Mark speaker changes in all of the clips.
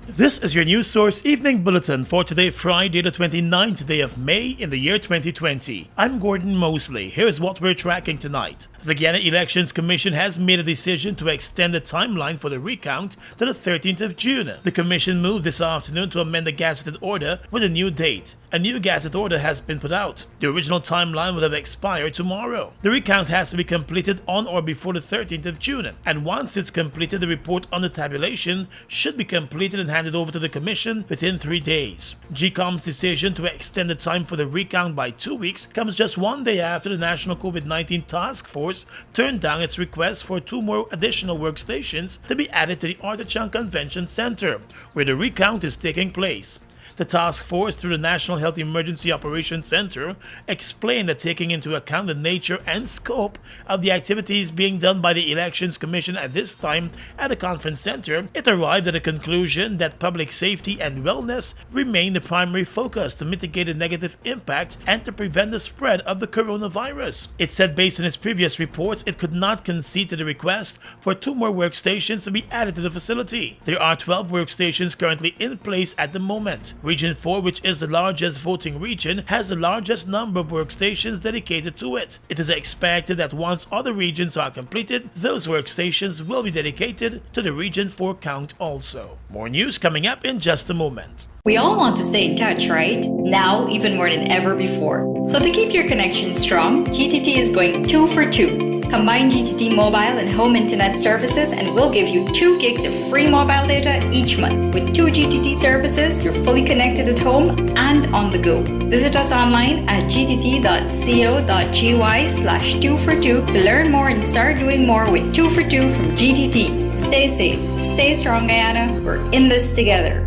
Speaker 1: This is your news source evening bulletin for today, Friday the 29th day of May in the year 2020. I'm Gordon Mosley. Here's what we're tracking tonight. The Guyana Elections Commission has made a decision to extend the timeline for the recount to the 13th of June. The Commission moved this afternoon to amend the gazetted order with a new date. A new gazette order has been put out. The original timeline would have expired tomorrow. The recount has to be completed on or before the 13th of June, and once it's completed, the report on the tabulation should be completed and handed over to the Commission within 3 days. GCOM's decision to extend the time for the recount by 2 weeks comes just 1 day after the National COVID-19 Task Force turned down its request for 2 more additional workstations to be added to the Artachon Convention Center, where the recount is taking place. The task force, through the National Health Emergency Operations Center, explained that taking into account the nature and scope of the activities being done by the Elections Commission at this time at the conference center, it arrived at a conclusion that public safety and wellness remain the primary focus to mitigate the negative impact and to prevent the spread of the coronavirus. It said based on its previous reports, it could not concede to the request for 2 more workstations to be added to the facility. There are 12 workstations currently in place at the moment. Region 4, which is the largest voting region, has the largest number of workstations dedicated to it. It is expected that once other regions are completed, those workstations will be dedicated to the Region 4 count also. More news coming up in just a moment.
Speaker 2: We all want to stay in touch, right? Now, even more than ever before. So to keep your connection strong, GTT is going 2 for 2. Combine GTT mobile and home internet services and we'll give you 2 gigs of free mobile data each month. With 2 GTT services, you're fully connected at home and on the go. Visit us online at gtt.co.gy/2for2 to learn more and start doing more with 2 for 2 from GTT. Stay safe, stay strong, Guyana. We're in this together.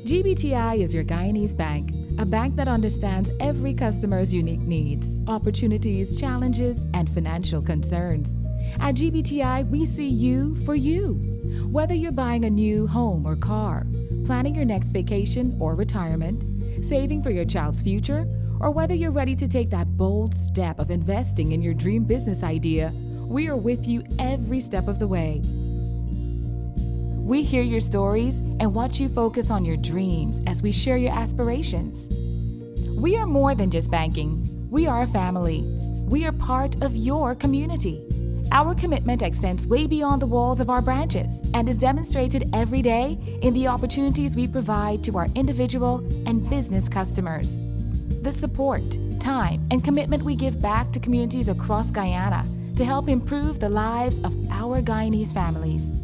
Speaker 3: GBTI is your Guyanese bank, a bank that understands every customer's unique needs, opportunities, challenges, and financial concerns. At GBTI, we see you for you. Whether you're buying a new home or car, planning your next vacation or retirement, saving for your child's future, or whether you're ready to take that bold step of investing in your dream business idea, we are with you every step of the way. We hear your stories and watch you focus on your dreams as we share your aspirations. We are more than just banking. We are a family. We are part of your community. Our commitment extends way beyond the walls of our branches and is demonstrated every day in the opportunities we provide to our individual and business customers. The support, time, and commitment we give back to communities across Guyana to help improve the lives of our Guyanese families.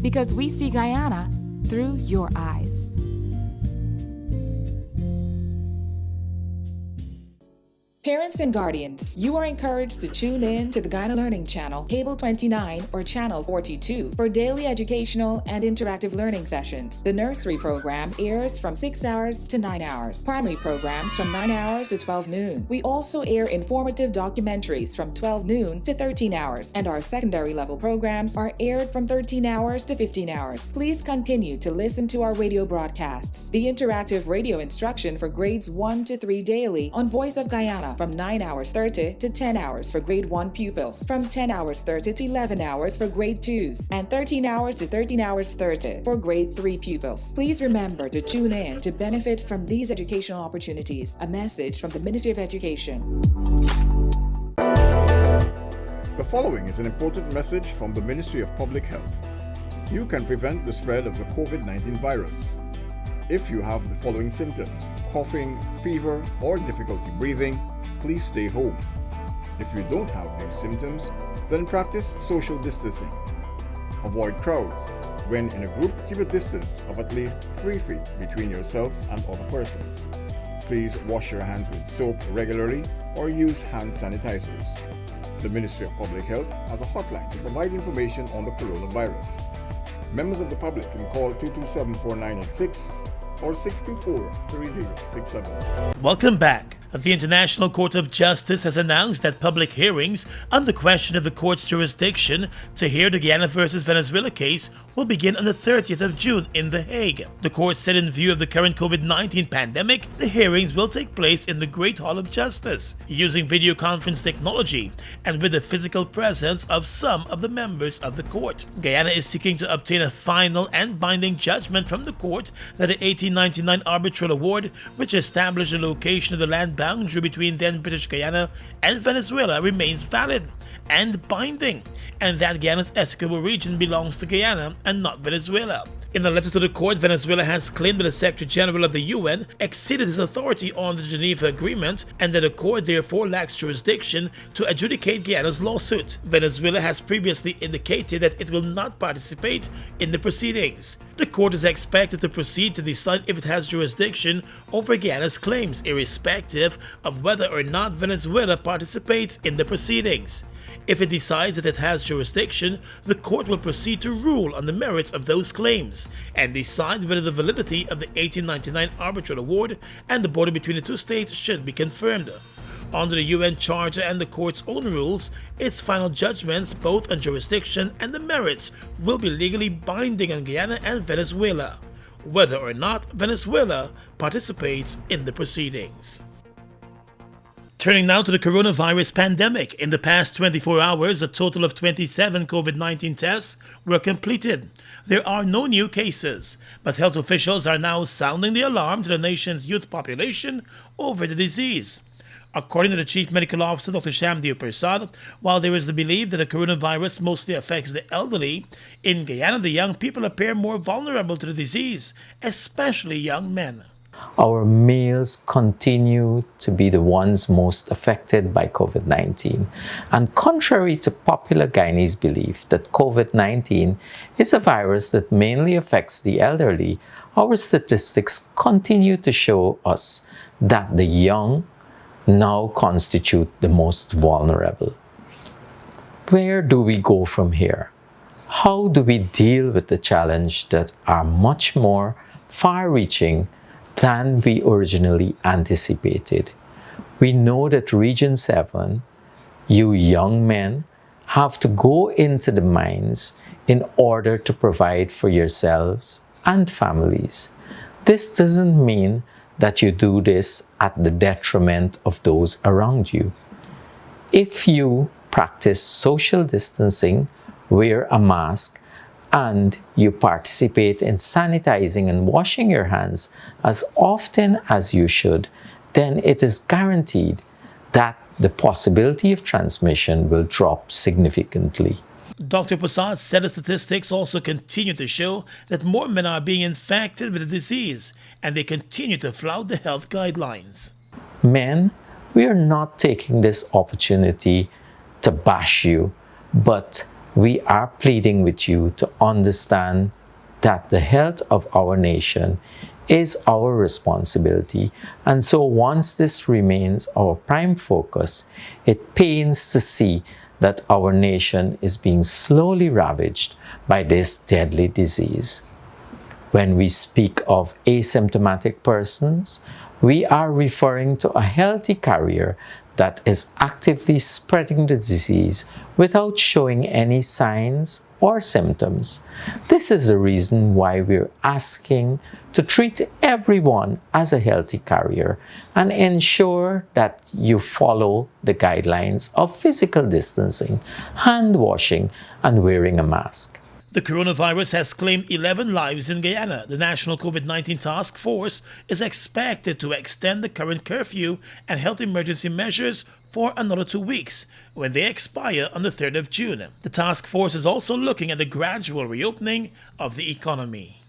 Speaker 3: Because we see Guyana through your eyes. Parents and guardians, you are encouraged to tune in to the Guyana Learning Channel, Cable 29 or Channel 42 for daily educational and interactive learning sessions. The nursery program airs from 6 hours to 9 hours. Primary programs from 9 hours to 12 noon. We also air informative documentaries from 12 noon to 13 hours, and our secondary level programs are aired from 13 hours to 15 hours. Please continue to listen to our radio broadcasts. The interactive radio instruction for grades 1 to 3 daily on Voice of Guyana from 9 hours 30 to 10 hours for grade 1 pupils, from 10 hours 30 to 11 hours for grade 2s, and 13 hours to 13 hours 30 for grade 3 pupils. Please remember to tune in to benefit from these educational opportunities. A message from the Ministry of Education.
Speaker 4: The following is an important message from the Ministry of Public Health. You can prevent the spread of the COVID-19 virus. If you have the following symptoms: coughing, fever, or difficulty breathing, please stay home. If you don't have these symptoms, then practice social distancing. Avoid crowds. When in a group, keep a distance of at least 3 feet between yourself and other persons. Please wash your hands with soap regularly or use hand sanitizers. The Ministry of Public Health has a hotline to provide information on the coronavirus. Members of the public can call 227-4986 or 624-3067.
Speaker 1: Welcome back. The International Court of Justice has announced that public hearings on the question of the court's jurisdiction to hear the Guyana versus Venezuela case will begin on the 30th of June in The Hague. The court said in view of the current COVID-19 pandemic, the hearings will take place in the Great Hall of Justice, using video conference technology and with the physical presence of some of the members of the court. Guyana is seeking to obtain a final and binding judgment from the court that the 1899 arbitral award, which established the location of the land boundary between then British Guyana and Venezuela, remains valid and binding, and that Guyana's Essequibo region belongs to Guyana and not Venezuela. In a letter to the court, Venezuela has claimed that the Secretary General of the UN exceeded his authority on the Geneva Agreement and that the court therefore lacks jurisdiction to adjudicate Guyana's lawsuit. Venezuela has previously indicated that it will not participate in the proceedings. The court is expected to proceed to decide if it has jurisdiction over Guyana's claims, irrespective of whether or not Venezuela participates in the proceedings. If it decides that it has jurisdiction, the court will proceed to rule on the merits of those claims and decide whether the validity of the 1899 arbitral award and the border between the two states should be confirmed. Under the UN Charter and the court's own rules, its final judgments both on jurisdiction and the merits will be legally binding on Guyana and Venezuela, whether or not Venezuela participates in the proceedings. Turning now to the coronavirus pandemic. In the past 24 hours, a total of 27 COVID-19 tests were completed. There are no new cases, but health officials are now sounding the alarm to the nation's youth population over the disease. According to the Chief Medical Officer, Dr. Shamdev Prasad, while there is the belief that the coronavirus mostly affects the elderly, in Guyana the young people appear more vulnerable to the disease, especially young men.
Speaker 5: Our males continue to be the ones most affected by COVID-19. And contrary to popular Guyanese belief that COVID-19 is a virus that mainly affects the elderly, our statistics continue to show us that the young now constitute the most vulnerable. Where do we go from here? How do we deal with the challenge that are much more far-reaching than we originally anticipated? We know that Region 7, you young men, have to go into the mines in order to provide for yourselves and families. This doesn't mean that you do this at the detriment of those around you. If you practice social distancing, wear a mask, and you participate in sanitizing and washing your hands as often as you should, then it is guaranteed that the possibility of transmission will drop significantly.
Speaker 1: Dr. Prasad said the statistics also continue to show that more men are being infected with the disease, and they continue to flout the health guidelines.
Speaker 5: Men, we are not taking this opportunity to bash you, but we are pleading with you to understand that the health of our nation is our responsibility. And so once this remains our prime focus, it pains to see that our nation is being slowly ravaged by this deadly disease. When we speak of asymptomatic persons, we are referring to a healthy carrier that is actively spreading the disease without showing any signs or symptoms. This is the reason why we're asking to treat everyone as a healthy carrier and ensure that you follow the guidelines of physical distancing, hand washing, and wearing a mask.
Speaker 1: The coronavirus has claimed 11 lives in Guyana. The National COVID-19 Task Force is expected to extend the current curfew and health emergency measures for another 2 weeks, when they expire on the 3rd of June. The task force is also looking at the gradual reopening of the economy.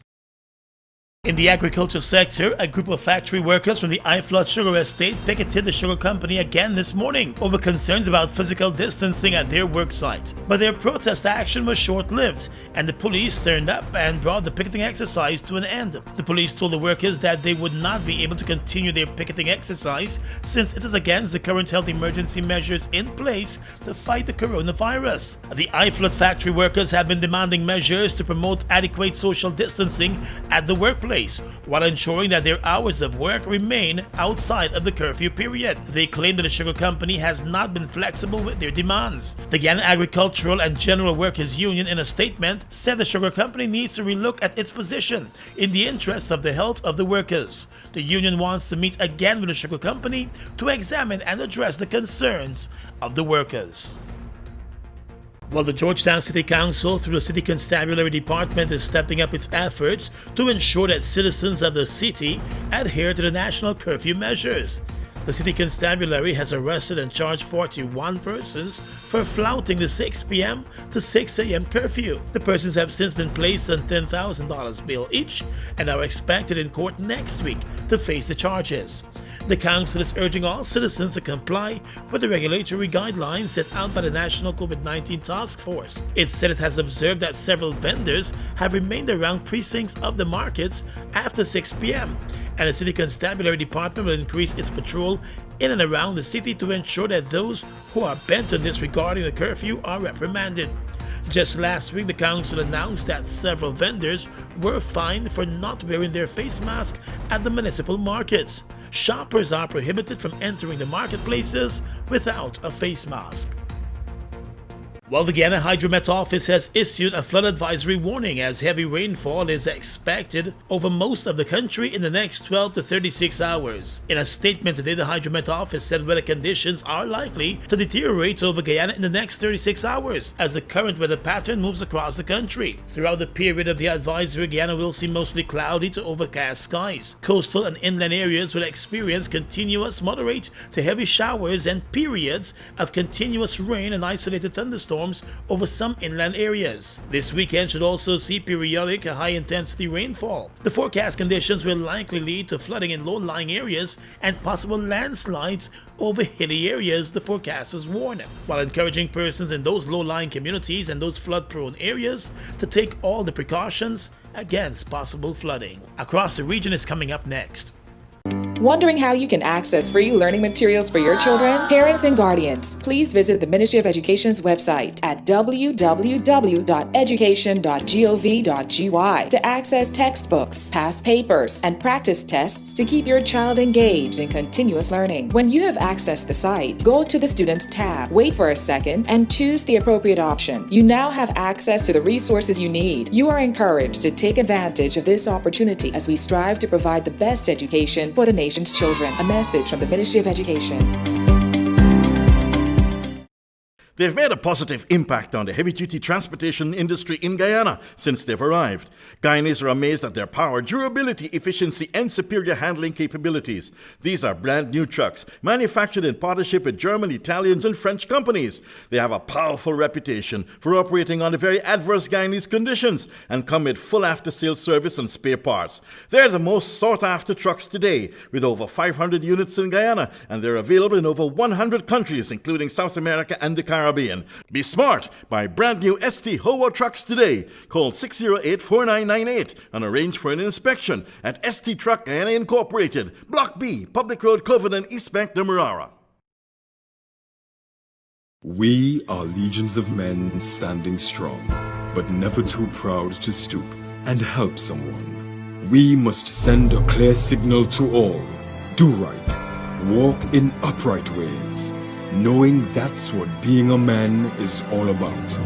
Speaker 1: In the agriculture sector, a group of factory workers from the Iflood Sugar Estate picketed the sugar company again this morning over concerns about physical distancing at their work site. But their protest action was short-lived, and the police turned up and brought the picketing exercise to an end. The police told the workers that they would not be able to continue their picketing exercise since it is against the current health emergency measures in place to fight the coronavirus. The Iflood factory workers have been demanding measures to promote adequate social distancing at the workplace, place while ensuring that their hours of work remain outside of the curfew period. They claim that the sugar company has not been flexible with their demands. The Guyana Agricultural and General Workers Union, in a statement, said the sugar company needs to relook at its position in the interest of the health of the workers. The union wants to meet again with the sugar company to examine and address the concerns of the workers. While the Georgetown City Council, through the City Constabulary Department, is stepping up its efforts to ensure that citizens of the city adhere to the national curfew measures. The City Constabulary has arrested and charged 41 persons for flouting the 6 p.m. to 6 a.m. curfew. The persons have since been placed on $10,000 bail each and are expected in court next week to face the charges. The council is urging all citizens to comply with the regulatory guidelines set out by the National COVID-19 Task Force. It said it has observed that several vendors have remained around precincts of the markets after 6 p.m. and the City Constabulary Department will increase its patrol in and around the city to ensure that those who are bent on disregarding the curfew are reprimanded. Just last week, the council announced that several vendors were fined for not wearing their face mask at the municipal markets. Shoppers are prohibited from entering the marketplaces without a face mask. While the Guyana Hydromet Office has issued a flood advisory warning as heavy rainfall is expected over most of the country in the next 12 to 36 hours. In a statement today, the Hydromet Office said weather conditions are likely to deteriorate over Guyana in the next 36 hours as the current weather pattern moves across the country. Throughout the period of the advisory, Guyana will see mostly cloudy to overcast skies. Coastal and inland areas will experience continuous moderate to heavy showers and periods of continuous rain and isolated thunderstorms over some inland areas. This weekend should also see periodic high-intensity rainfall. The forecast conditions will likely lead to flooding in low-lying areas and possible landslides over hilly areas, the forecasters warn, while encouraging persons in those low-lying communities and those flood-prone areas to take all the precautions against possible flooding. Across the region is coming up next.
Speaker 3: Wondering how you can access free learning materials for your children? Parents and guardians, please visit the Ministry of Education's website at www.education.gov.gy to access textbooks, past papers, and practice tests to keep your child engaged in continuous learning. When you have accessed the site, go to the Students tab, wait for a second, and choose the appropriate option. You now have access to the resources you need. You are encouraged to take advantage of this opportunity as we strive to provide the best education for the nation's children. A message from the Ministry of Education.
Speaker 6: They've made a positive impact on the heavy-duty transportation industry in Guyana since they've arrived. Guyanese are amazed at their power, durability, efficiency, and superior handling capabilities. These are brand new trucks, manufactured in partnership with German, Italian, and French companies. They have a powerful reputation for operating under very adverse Guyanese conditions and come with full after-sales service and spare parts. They're the most sought-after trucks today, with over 500 units in Guyana, and they're available in over 100 countries, including South America and the Caribbean. Be smart. Buy brand new ST Howo trucks today. Call 608-4998 and arrange for an inspection at ST Truck Guyana Incorporated, Block B, Public Road, Covenant, East Bank, Demerara.
Speaker 7: We are legions of men standing strong, but never too proud to stoop and help someone. We must send a clear signal to all. Do right. Walk in upright ways, knowing that's what being a man is all about.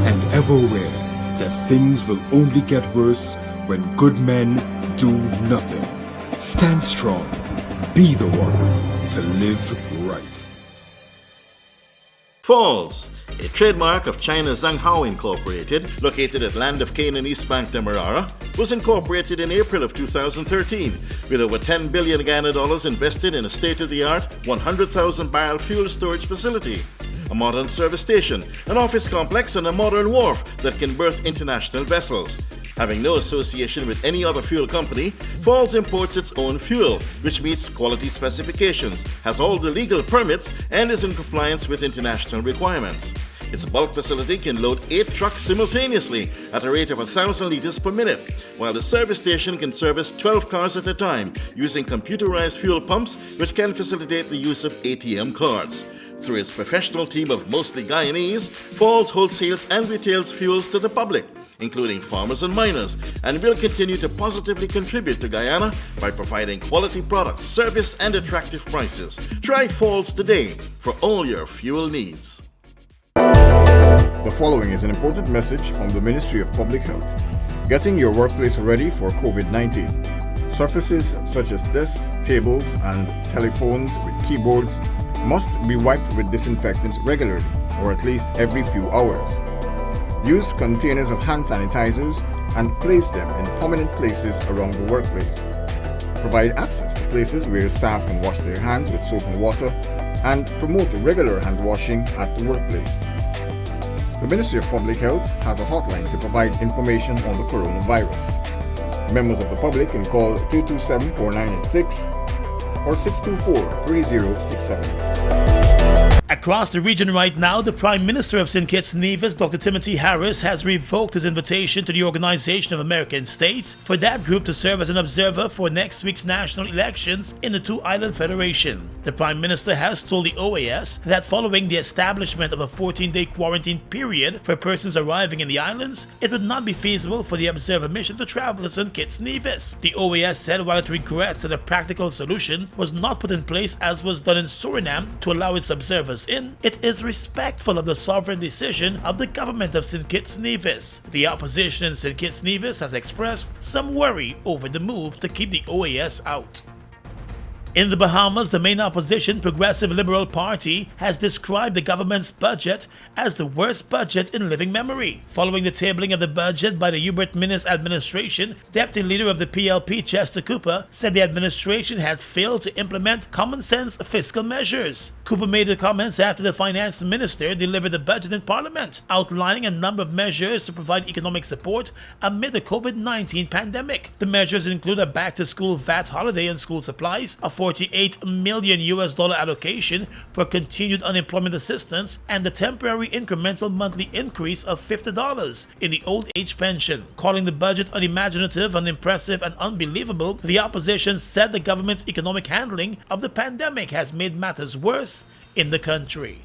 Speaker 7: And ever aware that things will only get worse when good men do nothing. Stand strong. Be the one to live right.
Speaker 6: Falls, a trademark of China's Zhanghao Incorporated, located at Land of Canaan, East Bank, Demerara, was incorporated in April of 2013, with over $10 billion Guyana dollars invested in a state-of-the-art 100,000 barrel fuel storage facility, a modern service station, an office complex, and a modern wharf that can berth international vessels. Having no association with any other fuel company, Falls imports its own fuel, which meets quality specifications, has all the legal permits, and is in compliance with international requirements. Its bulk facility can load 8 trucks simultaneously at a rate of 1,000 liters per minute, while the service station can service 12 cars at a time using computerized fuel pumps, which can facilitate the use of ATM cards. Through its professional team of mostly Guyanese, Falls wholesales and retails fuels to the public, including farmers and miners, and will continue to positively contribute to Guyana by providing quality products, service, and attractive prices. Try Falls today for all your fuel needs.
Speaker 4: The following is an important message from the Ministry of Public Health. Getting your workplace ready for COVID-19. Surfaces such as desks, tables, and telephones with keyboards must be wiped with disinfectant regularly, or at least every few hours. Use containers of hand sanitizers and place them in prominent places around the workplace. Provide access to places where staff can wash their hands with soap and water, and promote regular hand washing at the workplace. The Ministry of Public Health has a hotline to provide information on the coronavirus. Members of the public can call 227-4986 or 624-3067.
Speaker 1: Across the region right now, the Prime Minister of St. Kitts Nevis, Dr. Timothy Harris, has revoked his invitation to the Organization of American States for that group to serve as an observer for next week's national elections in the two-island federation. The Prime Minister has told the OAS that following the establishment of a 14-day quarantine period for persons arriving in the islands, it would not be feasible for the observer mission to travel to St. Kitts Nevis. The OAS said while it regrets that a practical solution was not put in place as was done in Suriname to allow its observers in, it is respectful of the sovereign decision of the government of St. Kitts Nevis. The opposition in St. Kitts Nevis has expressed some worry over the move to keep the OAS out. In the Bahamas, the main opposition, Progressive Liberal Party, has described the government's budget as the worst budget in living memory. Following the tabling of the budget by the Hubert Minnis administration, Deputy Leader of the PLP, Chester Cooper, said the administration had failed to implement common-sense fiscal measures. Cooper made the comments after the Finance Minister delivered the budget in Parliament, outlining a number of measures to provide economic support amid the COVID-19 pandemic. The measures include a back-to-school VAT holiday on school supplies, a $48 million allocation for continued unemployment assistance, and the temporary incremental monthly increase of $50 in the old age pension. Calling the budget unimaginative, unimpressive, and unbelievable, the opposition said the government's economic handling of the pandemic has made matters worse in the country.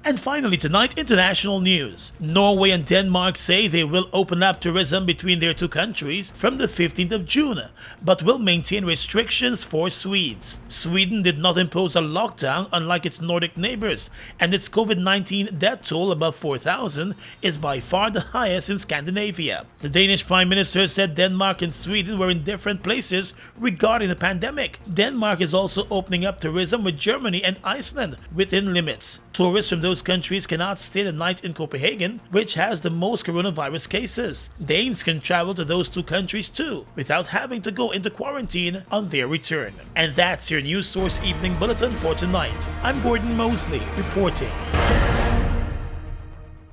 Speaker 1: And finally tonight, international news. Norway and Denmark say they will open up tourism between their two countries from the 15th of June, but will maintain restrictions for Swedes. Sweden did not impose a lockdown unlike its Nordic neighbors, and its COVID-19 death toll above 4,000 is by far the highest in Scandinavia. The Danish Prime Minister said Denmark and Sweden were in different places regarding the pandemic. Denmark is also opening up tourism with Germany and Iceland within limits. Tourists from those countries cannot stay the night in Copenhagen, which has the most coronavirus cases. Danes can travel to those two countries too, without having to go into quarantine on their return. And that's your News Source Evening Bulletin for tonight. I'm Gordon Mosley, reporting.